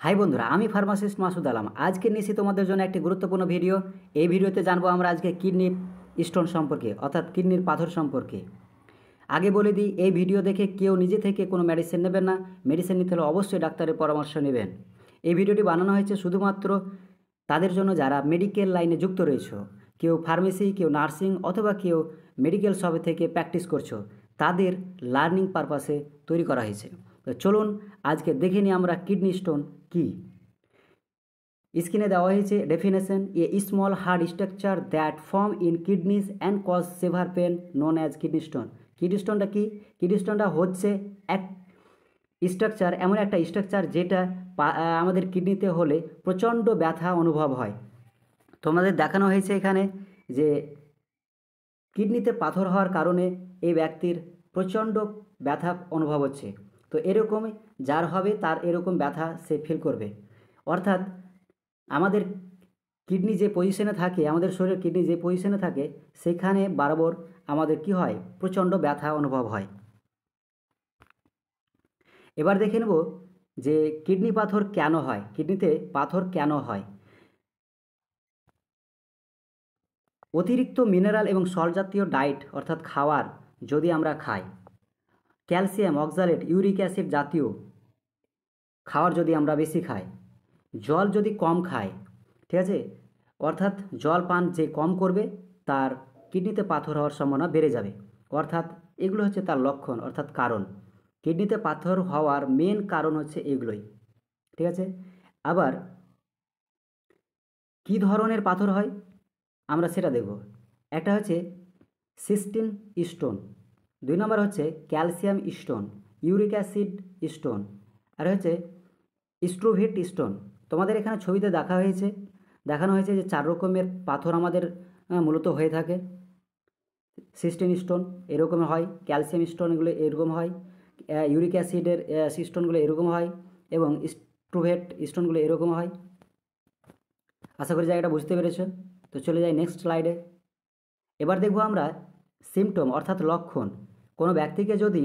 High বন্ধুরা, আমি pharmacist Masud Alam. আজকে নিয়েছি তোমাদের জন্য একটি গুরুত্বপূর্ণ ভিডিও। এই ভিডিওতে জানবো আমরা আজকে কিডনির স্টোন সম্পর্কে, অর্থাৎ কিডনির পাথর সম্পর্কে। আগে বলে দিই, এই ভিডিও দেখে কেউ নিজে থেকে কোনো মেডিসিন নেবেন না। মেডিসিন নিতে হলে অবশ্যই ডাক্তারের পরামর্শ নেবেন। এই ভিডিওটি বানানো হয়েছে শুধুমাত্র তাদের জন্য যারা মেডিকেল লাইনে যুক্ত রয়েছে, কেউ ফার্মেসি, কেউ নার্সিং অথবা কেউ মেডিকেল শপে থেকে প্র্যাকটিস করছো, তাদের লার্নিং পারপাসে তৈরি করা হয়েছে। তো চলুন আজকে দেখে নিই আমরা কিডনি স্টোন কী। স্ক্রিনে দেওয়া হয়েছে definition: a small hard structure that form in kidneys and cause severe pain known as kidney stone. Kidney স্টোনটা কি? কিডনি স্টোনটা হচ্ছে এক স্ট্রাকচার, এমন একটা স্ট্রাকচার যেটা আমাদের কিডনিতে হলে প্রচণ্ড ব্যথা অনুভব হয়। তোমাদের দেখানো হয়েছে এখানে যে কিডনিতে পাথর হওয়ার কারণে এই ব্যক্তির প্রচণ্ড ব্যথা অনুভব হচ্ছে। তো এরকমই যার হবে তার এরকম ব্যথা সে ফিল করবে। অর্থাৎ আমাদের কিডনি যে পজিশনে থাকে, আমাদের শরীরের কিডনি যে পজিশনে থাকে, সেখানে বরাবর আমাদের কি হয়? প্রচণ্ড ব্যথা অনুভব হয়। এবার দেখে নেব যে কিডনি পাথর কেন হয়, কিডনিতে পাথর কেন হয়। অতিরিক্ত মিনারেল এবং সল্ট জাতীয় ডায়েট অর্থাৎ খাবার যদি আমরা খাই, ক্যালসিয়াম, অক্সালেট, ইউরিক অ্যাসিড জাতীয় খাবার যদি আমরা বেশি খাই, জল যদি কম খাই, ঠিক আছে, অর্থাৎ জল পান যে কম করবে তার কিডনিতে পাথর হওয়ার সম্ভাবনা বেড়ে যাবে। অর্থাৎ এগুলো হচ্ছে তার লক্ষণ, অর্থাৎ কারণ। কিডনিতে পাথর হওয়ার মেন কারণ হচ্ছে এগুলোই, ঠিক আছে। আবার কী ধরনের পাথর হয় আমরা সেটা দেখব। একটা হচ্ছে সিস্টিন স্টোন, 2 নম্বর হচ্ছে calcium stone, uric acid stone, আর হচ্ছে স্ট্রোভেট স্টোন। তোমাদের এখানে ছবিতে দেখানো হয়েছে যে 4 রকমের পাথর আমাদের মূলত হয়ে থাকে। সিস্টিন স্টোন এরকম হয়, ক্যালসিয়াম স্টোন এগুলো এরকম হয়, ইউরিক অ্যাসিডের স্টোনগুলো এরকম হয়, এবং স্ট্রোভেট স্টোনগুলো এরকম হয়। আশা করি জায়গাটা বুঝতে পেরেছ। তো চলে যাই নেক্সট স্লাইডে। এবার দেখব আমরা সিমটম অর্থাৎ লক্ষণ। কোনো ব্যক্তিকে যদি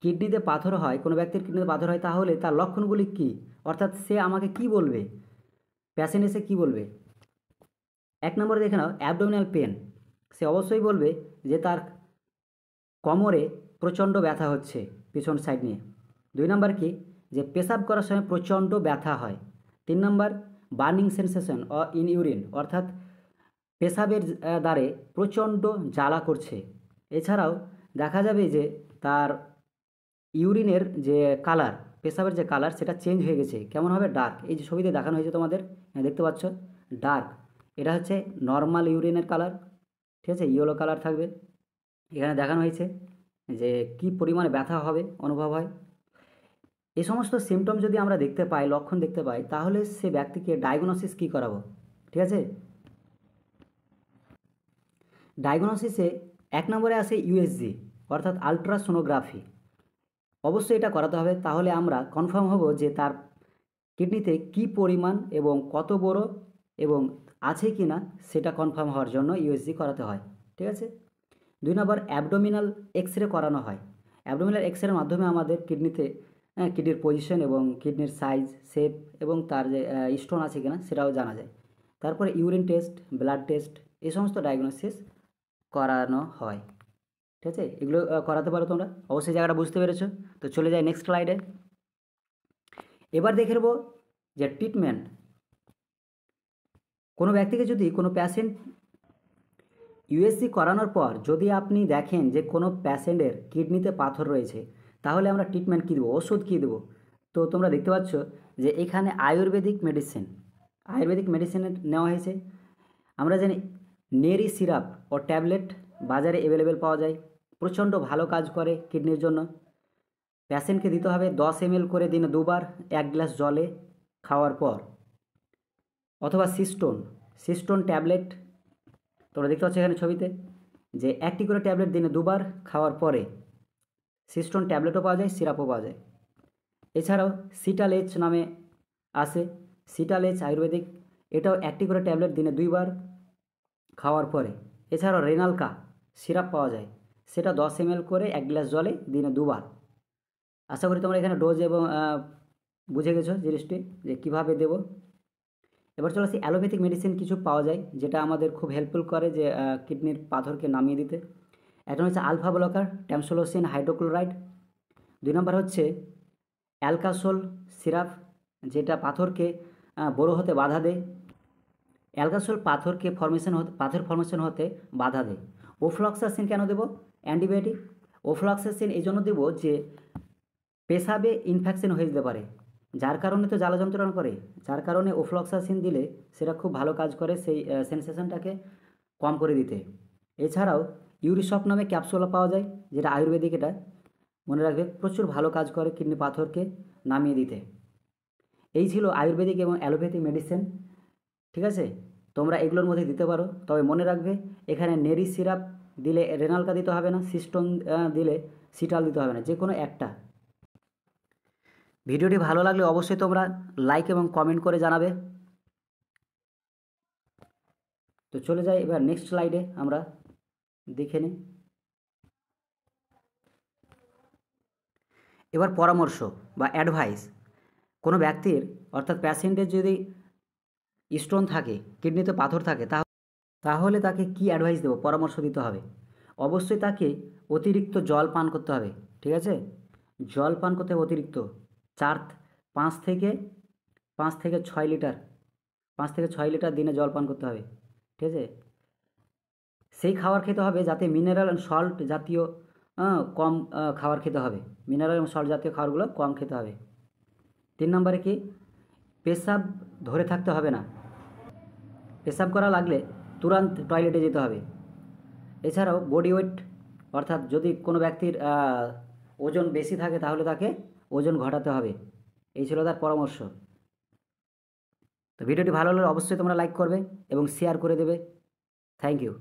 কিডনিতে পাথর হয়, কোনো ব্যক্তির কিডনিতে পাথর হয়, তাহলে তার লক্ষণগুলি কী, অর্থাৎ সে আমাকে কি বলবে, প্যাশেন্ট এসে কী বলবে। 1 নম্বরে দেখে নাও অ্যাবডোমিনাল পেন। সে অবশ্যই বলবে যে তার কোমরে প্রচণ্ড ব্যথা হচ্ছে পিছন সাইড নিয়ে। 2 নম্বর কি, যে পেশাব করার সময় প্রচণ্ড ব্যথা হয়। 3 নম্বর বার্নিং সেন্সেশন ইন ইউরিন, অর্থাৎ পেশাবের দ্বারে প্রচণ্ড জ্বালা করছে। এছাড়াও দেখা যাবে যে তার ইউরিনের যে কালার, পেশাবের যে কালার সেটা চেঞ্জ হয়ে গেছে। কেমন হবে? ডার্ক। এই যে ছবিতে দেখানো হয়েছে তোমাদের, দেখতে পাচ্ছ ডার্ক, এটা হচ্ছে নর্মাল ইউরিনের কালার, ঠিক আছে, ইয়েলো কালার থাকবে। এখানে দেখানো হয়েছে যে কি পরিমাণে ব্যথা হবে অনুভব হয়। এই সমস্ত সিমটম যদি আমরা দেখতে পাই, লক্ষণ দেখতে পাই, তাহলে সে ব্যক্তিকে ডায়াগনোসিস কী করাবো, ঠিক আছে। ডায়াগনোসিসে 1 নম্বরে আসে ইউএসজি অর্থাৎ আলট্রাসোনোগ্রাফি। অবশ্যই এটা করাতে হবে, তাহলে আমরা কনফার্ম হব যে তার কিডনিতে কি পরিমাণ এবং কত বড় এবং আছে কি না সেটা কনফার্ম হওয়ার জন্য ইউএসজি করাতে হয়, ঠিক আছে। 2 নম্বর অ্যাবডোমিনাল এক্স রে করানো হয়। অ্যাবডোমিনাল এক্স রের মাধ্যমে আমাদের কিডনিতে কিডনির পজিশন এবং কিডনির সাইজ, শেপ এবং তার যে স্টোন আছে কিনা সেটাও জানা যায়। তারপরে ইউরিন টেস্ট, ব্লাড টেস্ট, এই সমস্ত ডায়াগনোসিস করানো হয়, ঠিক আছে। এগুলো করাতে পারো তোমরা। অবশ্যই জায়গাটা বুঝতে পেরেছো। তো চলে যাই নেক্সট স্লাইডে। এবার দেখে নেব যে ট্রিটমেন্ট। কোনো ব্যক্তিকে যদি, কোনো প্যাশেন্ট ইউএসজি করানোর পর যদি আপনি দেখেন যে কোনো প্যাশেন্টের কিডনিতে পাথর রয়েছে, তাহলে আমরা ট্রিটমেন্ট কী দেবো, ওষুধ কী দেবো। তো তোমরা দেখতে পাচ্ছ যে এখানে আয়ুর্বেদিক মেডিসিন নেওয়া হয়েছে। আমরা জানি নেরি সিরাপ ও ট্যাবলেট বাজারে অ্যাভেলেবেল পাওয়া যায়, প্রচণ্ড ভালো কাজ করে কিডনির জন্য। প্যাশেন্টকে দিতে হবে 10 ml করে দিনে 2 বার 1 গ্লাস জলে খাওয়ার পর। অথবা সিস্টোন ট্যাবলেট, তোমরা দেখতে পাচ্ছ এখানে ছবিতে যে 1টি করে ট্যাবলেট দিনে 2 বার খাওয়ার পরে। সিস্টোন ট্যাবলেটও পাওয়া যায়, সিরাপও পাওয়া যায়। এছাড়াও সিটালেচ নামে আসে, সিটালেচ আয়ুর্বেদিক, এটাও 1টি করে ট্যাবলেট দিনে 2 বার খাওয়ার পরে। এছাড়াও রেনালকা সিরাপ পাওয়া যায়, সেটা 10 ml করে 1 গ্লাস জলে দিনে 2 বার। আশা করি তোমরা এখানে ডোজ এবং বুঝে গেছো জিনিসটি যে কীভাবে দেবো। এবার চলে আসি অ্যালোপ্যাথিক মেডিসিন কিছু পাওয়া যায় যেটা আমাদের খুব হেল্পফুল করে যে কিডনির পাথরকে নামিয়ে দিতে। একটা হচ্ছে আলফা ব্লকার ট্যামসোলোসিন হাইড্রোক্লোরাইড। 2 নম্বর হচ্ছে অ্যালকাসোল সিরাপ, যেটা পাথরকে বড়ো হতে বাধা দেয়। অ্যালকাসোল পাথর ফর্মেশন হতে বাধা দেয়। ওফ্লক্সাসিন কেন দেবো? অ্যান্টিবায়োটিক। ওফ্লক্সাসিন এই জন্য দেবো যে পেশাবে ইনফেকশন হয়ে যেতে পারে, যার কারণে তো জ্বালা যন্ত্রণা করে, যার কারণে ওফ্লক্সাসিন দিলে সেটা খুব ভালো কাজ করে সেই সেন্সেশনটাকে কম করে দিতে। এছাড়াও ইউরিসপ নামে ক্যাপসুলা পাওয়া যায়, যেটা আয়ুর্বেদিক, এটা মনে রাখবে প্রচুর ভালো কাজ করে কিডনি পাথরকে নামিয়ে দিতে। এই ছিল আয়ুর্বেদিক এবং অ্যালোপ্যাথিক মেডিসিন। ঠিক আছে, তোমরা এগুলোর মধ্যে দিতে পারো, তবে মনে রাখবে এখানে নেরি সিরাপ দিলে রেনালকা দিতে হবে না, সিস্টোন দিলে সিটাল দিতে হবে না, যে কোনো একটা। ভিডিওটি ভালো লাগলে অবশ্যই তোমরা লাইক এবং কমেন্ট করে জানাবে। তো চলে যাই এবার নেক্সট স্লাইডে, আমরা দেখে নিই। এবার পরামর্শ বা অ্যাডভাইস। কোনো ব্যক্তির অর্থাৎ প্যাশেন্টের যদি স্টোন থাকে, কিডনিতে পাথর থাকে, তাহলে তাকে কি অ্যাডভাইস দেবো, পরামর্শ দিতে হবে। অবশ্যই তাকে অতিরিক্ত জল পান করতে হবে। ঠিক আছে, জল পান করতে হবে অতিরিক্ত 5 থেকে 6 লিটার, 5 থেকে 6 লিটার দিনে জল পান করতে হবে। ঠিক আছে, সেই খাবার খেতে হবে যাতে মিনারেল অ্যান্ড সল্ট জাতীয় কম খাবার খেতে হবে, মিনারেল এবং সল্ট জাতীয় খাবারগুলো কম খেতে হবে। 3 নম্বরে কি, পেশাব ধরে থাকতে হবে না, পেশাব করা লাগলে তুরন্ত টয়লেটে যেতে হবে। এছাড়াও বডি ওয়েট, অর্থাৎ যদি কোনো ব্যক্তির ওজন বেশি থাকে তাহলে তাকে ওজন ঘটাতে হবে। এই ছিল তার পরামর্শ। তো ভিডিওটি ভালো লাগলে অবশ্যই তোমরা লাইক করবে এবং শেয়ার করে দেবে। Thank you.